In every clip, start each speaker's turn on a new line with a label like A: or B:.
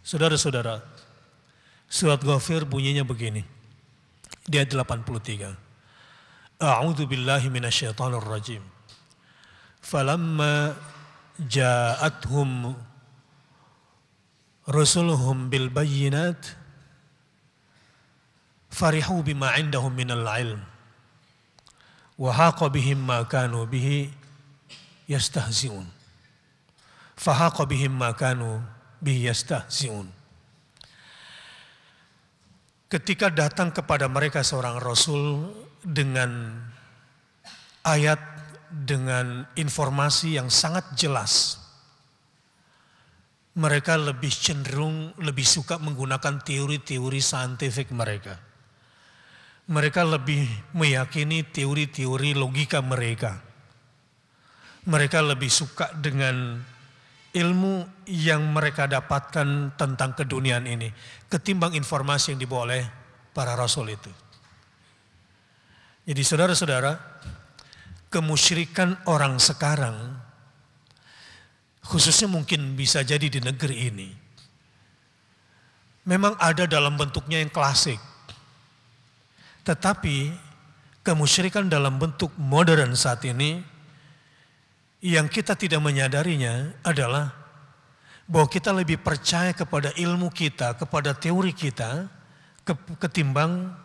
A: Saudara-saudara, surat Ghafir bunyinya begini. Di ayat 83. A'udzu billahi minasyaitonir rajim. Falamma ja'atuhum rusuluhum bil bayyinat farihu bima 'indahum minal 'ilm wa haqa bihim ma kanu bihi yastahzi'un. Fahaqa bihim ma kanu bihi yastahzi'un. Ketika datang kepada mereka seorang rasul dengan ayat, dengan informasi yang sangat jelas, mereka lebih cenderung, lebih suka menggunakan teori-teori saintifik mereka. Mereka lebih meyakini teori-teori logika mereka. Mereka lebih suka dengan ilmu yang mereka dapatkan tentang keduniaan ini ketimbang informasi yang dibawa oleh para rasul itu. Jadi saudara-saudara, kemusyrikan orang sekarang, khususnya mungkin bisa jadi di negeri ini, memang ada dalam bentuknya yang klasik. Tetapi kemusyrikan dalam bentuk modern saat ini, yang kita tidak menyadarinya adalah bahwa kita lebih percaya kepada ilmu kita, kepada teori kita, ketimbang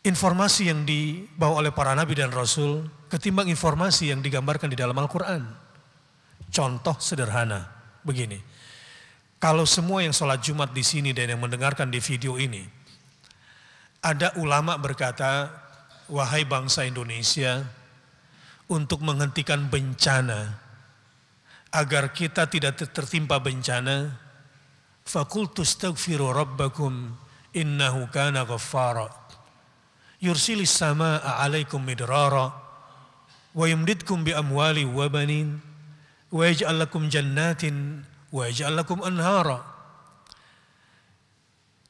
A: informasi yang dibawa oleh para nabi dan rasul, ketimbang informasi yang digambarkan di dalam Al-Quran. Contoh sederhana begini, kalau semua yang sholat Jumat di sini dan yang mendengarkan di video ini, ada ulama berkata, wahai bangsa Indonesia, untuk menghentikan bencana, agar kita tidak tertimpa bencana, faqultu astaghfiru rabbakum innahu kana ghaffara yursilis samaa'a 'alaikum midrara wa yumdidkum bi amwali wa banin wa yaj'al lakum jannatin wa yaj'al lakum anhara.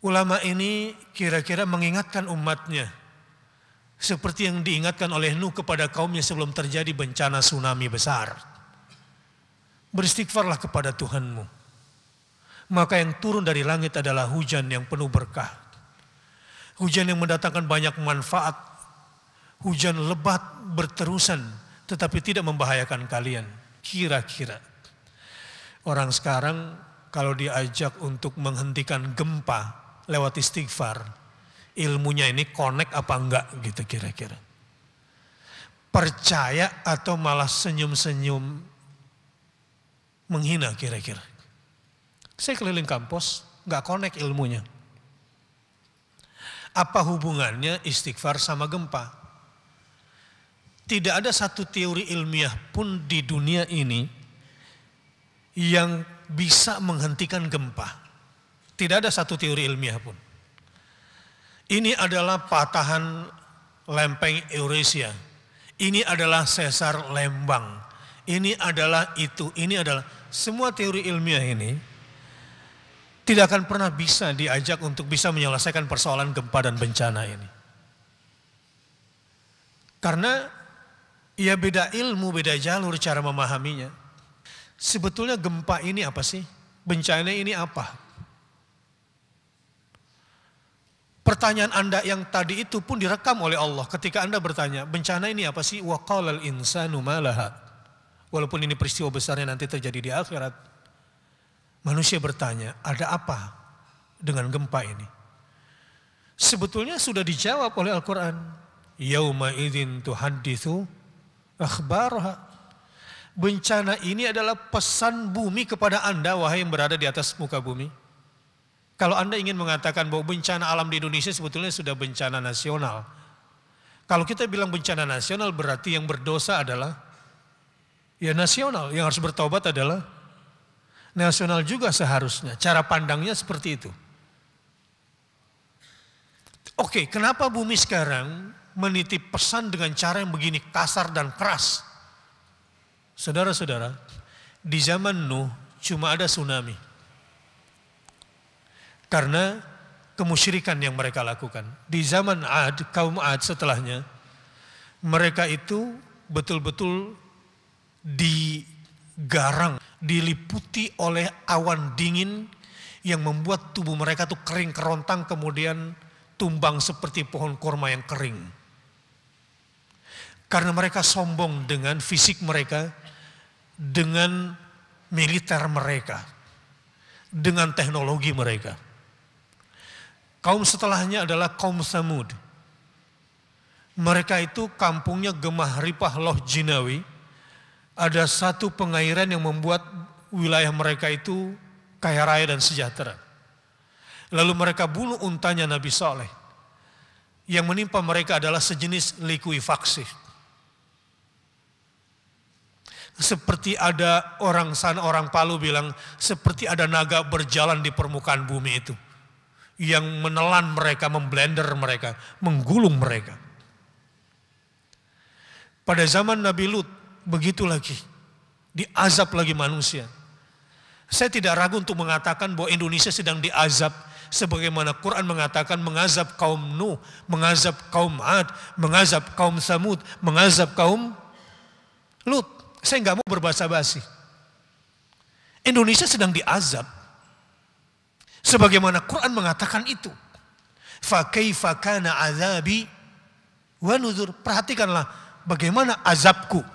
A: Ulama ini kira-kira mengingatkan umatnya seperti yang diingatkan oleh Nuh kepada kaumnya sebelum terjadi bencana tsunami besar. Beristighfarlah kepada Tuhanmu, maka yang turun dari langit adalah hujan yang penuh berkah. Hujan yang mendatangkan banyak manfaat. Hujan lebat berterusan tetapi tidak membahayakan kalian. Kira-kira orang sekarang kalau diajak untuk menghentikan gempa lewat istighfar, ilmunya ini connect apa enggak gitu kira-kira. Percaya atau malah senyum-senyum menghina kira-kira. Saya keliling kampus, enggak connect ilmunya. Apa hubungannya istighfar sama gempa? Tidak ada satu teori ilmiah pun di dunia ini yang bisa menghentikan gempa. Tidak ada satu teori ilmiah pun. Ini adalah patahan lempeng Eurasia. Ini adalah sesar Lembang. Ini adalah itu, ini adalah semua teori ilmiah ini tidak akan pernah bisa diajak untuk bisa menyelesaikan persoalan gempa dan bencana ini. Karena ya beda ilmu, beda jalur cara memahaminya. Sebetulnya gempa ini apa sih? Bencana ini apa? Pertanyaan Anda yang tadi itu pun direkam oleh Allah ketika Anda bertanya, bencana ini apa sih? Wa qalal insanu ma laha. Walaupun ini peristiwa besarnya nanti terjadi di akhirat. Manusia bertanya, ada apa dengan gempa ini? Sebetulnya sudah dijawab oleh Al-Quran. Yauma idzin tuhadditsu akhbaraha. Bencana ini adalah pesan bumi kepada Anda, wahai yang berada di atas muka bumi. Kalau Anda ingin mengatakan bahwa bencana alam di Indonesia sebetulnya sudah bencana nasional. Kalau kita bilang bencana nasional berarti yang berdosa adalah ya nasional. Yang harus bertobat adalah nasional juga seharusnya. Cara pandangnya seperti itu. Oke, kenapa bumi sekarang menitip pesan dengan cara yang begini kasar dan keras? Saudara-saudara, di zaman Nuh cuma ada tsunami. Karena kemusyrikan yang mereka lakukan. Di zaman Ad, kaum Ad setelahnya, mereka itu betul-betul digarang, diliputi oleh awan dingin yang membuat tubuh mereka tuh kering kerontang, kemudian tumbang seperti pohon kurma yang kering. Karena mereka sombong dengan fisik mereka, dengan militer mereka, dengan teknologi mereka. Kaum setelahnya adalah kaum Tsamud. Mereka itu kampungnya Gemah Ripah Loh Jinawi. Ada satu pengairan yang membuat wilayah mereka itu kaya raya dan sejahtera. Lalu mereka bunuh untanya Nabi Saleh. Yang menimpa mereka adalah sejenis likuifaksi. Seperti ada orang sana, orang Palu bilang, seperti ada naga berjalan di permukaan bumi itu. Yang menelan mereka, memblender mereka, menggulung mereka. Pada zaman Nabi Lut, begitu lagi. Diazab lagi manusia. Saya tidak ragu untuk mengatakan bahwa Indonesia sedang diazab. Sebagaimana Quran mengatakan mengazab kaum Nuh, mengazab kaum Ad, mengazab kaum Tsamud, mengazab kaum Lut. Saya nggak mau berbahasa basi. Indonesia sedang diazab. Sebagaimana Quran mengatakan itu. Fa kaifa kana azabi wa nuzur. Perhatikanlah bagaimana azabku.